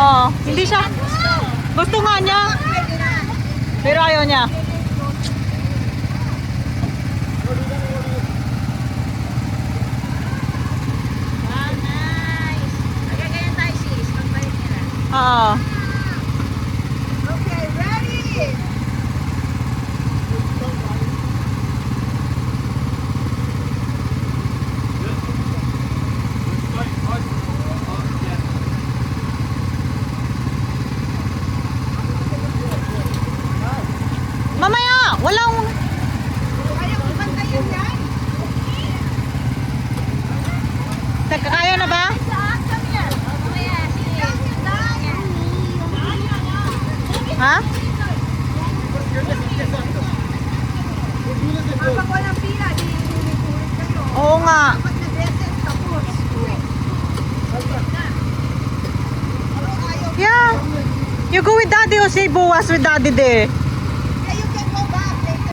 Oo, hindi siya. Gusto nga niya. Pero ayaw niya. Nice. Magagayan tayo sis. Magbalik niya na. Oo. Okay, ready? Mamaya, walang... Ayaw, ibantayan yan. Teka, kaya na ba? Saan kami yan? Mamaya, sige. Ha? Kapag walang pila, di ulit-ulit kayo. Oo nga. Kapag nag-reset, tapos. Yeah. You go with daddy or say buwas with daddy there.